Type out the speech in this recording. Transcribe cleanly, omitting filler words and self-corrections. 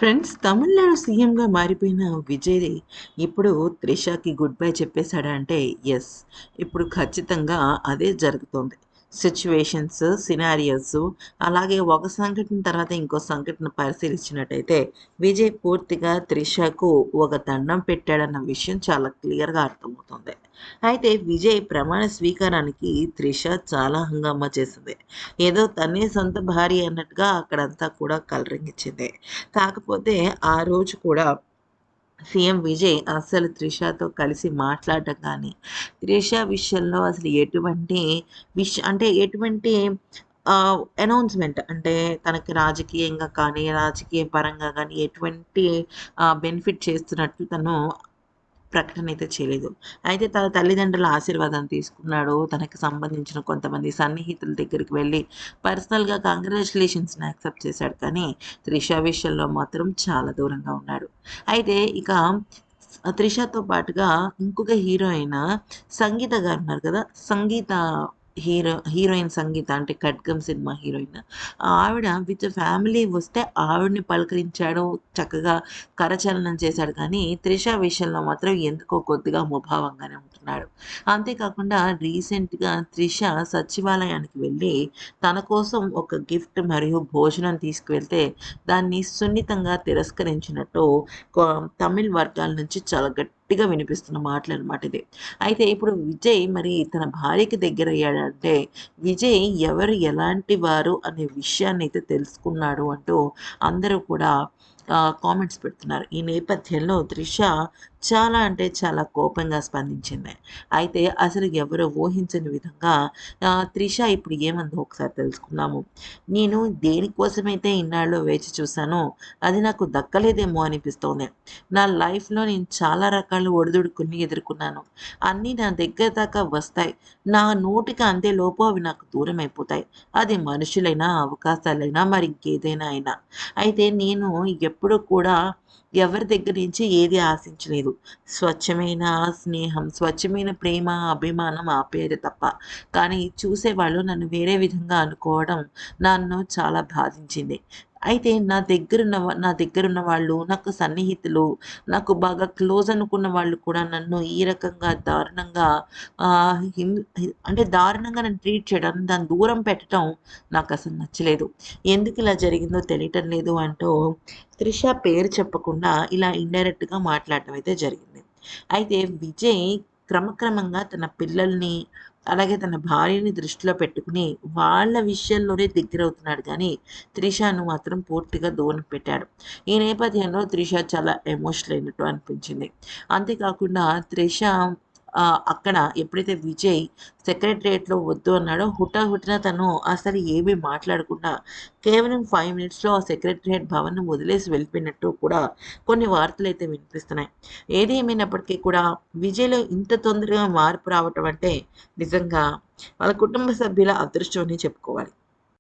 Friends, Tamil Nadu సీఎంగా మారిపోయిన విజయ్ ఇప్పుడు త్రిషకి గుడ్ బై చెప్పేశాడా అంటే యెస్. ఇప్పుడు ఖచ్చితంగా అదే జరుగుతోంది. సిట్యుయేషన్స్, సినారియోస్ అలాగే ఒక సంఘటన తర్వాత ఇంకో సంఘటన పరిశీలించినట్టయితే విజయ్ పూర్తిగా త్రిషకు ఒక దండం పెట్టాడన్న విషయం చాలా క్లియర్‌గా అర్థమవుతుంది. అయితే విజయ్ ప్రమాణ స్వీకారానికి త్రిష చాలా హంగామా చేసింది. ఏదో తనే సొంత భార్య అన్నట్టుగా అక్కడంతా కూడా కలరింగిచ్చింది. కాకపోతే ఆ రోజు కూడా సీఎం విజయ్ అస్సలు త్రిషతో కలిసి మాట్లాడటం గానీ, త్రిష విషయంలో అసలు ఎటువంటి అంటే ఎటువంటి అనౌన్స్‌మెంట్ అంటే తనకి రాజకీయంగా కానీ, రాజకీయ పరంగా గానీ ఎటువంటి బెనిఫిట్ చేస్తున్నట్టు తను ప్రకటనైతే చేయలేదు. అయితే తన తల్లిదండ్రుల ఆశీర్వాదం తీసుకున్నాడు. తనకి సంబంధించిన కొంతమంది సన్నిహితుల దగ్గరికి వెళ్లి పర్సనల్‌గా కంగ్రాచ్యులేషన్స్‌ని యాక్సెప్ట్ చేశాడు. కానీ త్రిష విషయంలో మాత్రం చాలా దూరంగా ఉన్నాడు. అయితే ఇక త్రిషతో పాటుగా ఇంకొక హీరోయిన్ సంగీత గారున్నారు కదా! హీరోయిన్ సంగీత అంటే 'ఖడ్గం' సినిమా హీరోయిన్. ఆవిడ విత్ ఫ్యామిలీ వస్తే ఆవిడని పలకరించాడు. చక్కగా కరచాలనం చేశాడు. కానీ త్రిష విషయంలో మాత్రం ఎందుకో కొద్దిగా ముభావంగానే ఉంటున్నాడు. అంతేకాకుండా రీసెంట్‌గా త్రిష సచివాలయానికి వెళ్ళి తన కోసం ఒక గిఫ్ట్ మరియు భోజనం తీసుకువెళ్తే దాన్ని సున్నితంగా తిరస్కరించినట్టు కొ తమిళ్ వర్గాల నుంచి చాలా గట్టిగా వినిపిస్తున్న మాటలనమాట ఇది. అయితే ఇప్పుడు విజయ్ మరి తన భార్యకి దగ్గరయ్యాడంటే, విజయ్ ఎవరు ఎలాంటి వారు అనే విషయాన్నయితే తెలుసుకున్నాడు అంటూ అందరూ కూడా కామెంట్స్ పెడుతున్నారు. ఈ నేపథ్యంలో త్రిష చాలా అంటే చాలా కోపంగా స్పందించింది. అయితే అసలు ఎవరు ఊహించని విధంగా త్రిష ఇప్పుడు ఏమందో ఒకసారి తెలుసుకుందాము. నేను దేనికోసమైతే ఇన్నాళ్ళు వేచి చూసానో అది నాకు దక్కలేదేమో అనిపిస్తోంది. నా లైఫ్‌లో నేను చాలా రకాల ఒడిదుడుకుల్ని ఎదుర్కొన్నాను. అన్నీ నా దగ్గర దాకా వస్తాయి. నా నోటికి అందేలోపు అవి నాకు దూరమైపోతాయి. అది మనుషులైనా, అవకాశాలైనా మరింకేదైనా అయినా. అయితే నేను ఎప్పుడూ కూడా ఎవరి దగ్గర నుంచి ఏది ఆశించలేదు. స్వచ్ఛమైన స్నేహం, స్వచ్ఛమైన ప్రేమ, అభిమానం, ఆప్యాయత తప్ప. కానీ చూసేవాళ్ళు నన్ను వేరే విధంగా అనుకోవడం నన్ను చాలా బాధించింది. అయితే నా దగ్గరున్న వాళ్ళు, నాకు సన్నిహితులు, నాకు బాగా క్లోజ్ అనుకున్న వాళ్ళు కూడా నన్ను ఈ రకంగా దారుణంగా ఆహ్, హిం హి అంటే దారుణంగా నన్ను ట్రీట్ చేయడం, దాన్ని దూరం పెట్టడం నాకసలు నచ్చలేదు. ఎందుకిలా జరిగిందో తెలియటం లేదు అంటూ త్రిష పేరు చెప్పకుండా ఇలా ఇండైరెక్ట్‌గా మాట్లాడటం అయితే జరిగింది. అయితే విజయ్ క్రమక్రమంగా తన పిల్లల్ని, అలాగే తన భార్యని దృష్టిలో పెట్టుకొని వాళ్ళ విషయంలోనే దగ్గరవుతున్నాడు గానీ, త్రిషను మాత్రం పూర్తిగా దూరం పెట్టాడు. ఈ నేపథ్యంలో త్రిష చాలా ఎమోషనల్ అయినట్టు అనిపించింది. అంతేకాకుండా త్రిష అక్కడ ఎప్పుడైతే విజయ్ సెక్రటేరియట్‌లో వద్దు అన్నాడో హుటాహుటిన తను అసలు ఏమీ మాట్లాడకుండా కేవలం 5 మినిట్స్‌లో ఆ సెక్రటేరియట్ భవన్‌ని వదిలేసి వెళ్ళిపోయినట్టు కూడా కొన్ని వార్తలైతే వినిపిస్తున్నాయి. ఏది ఏమైనప్పటికీ కూడా విజయ్‌లో ఇంత తొందరగా మార్పు రావటం అంటే నిజంగా వాళ్ళ కుటుంబ సభ్యుల అదృష్టం అనే చెప్పుకోవాలి.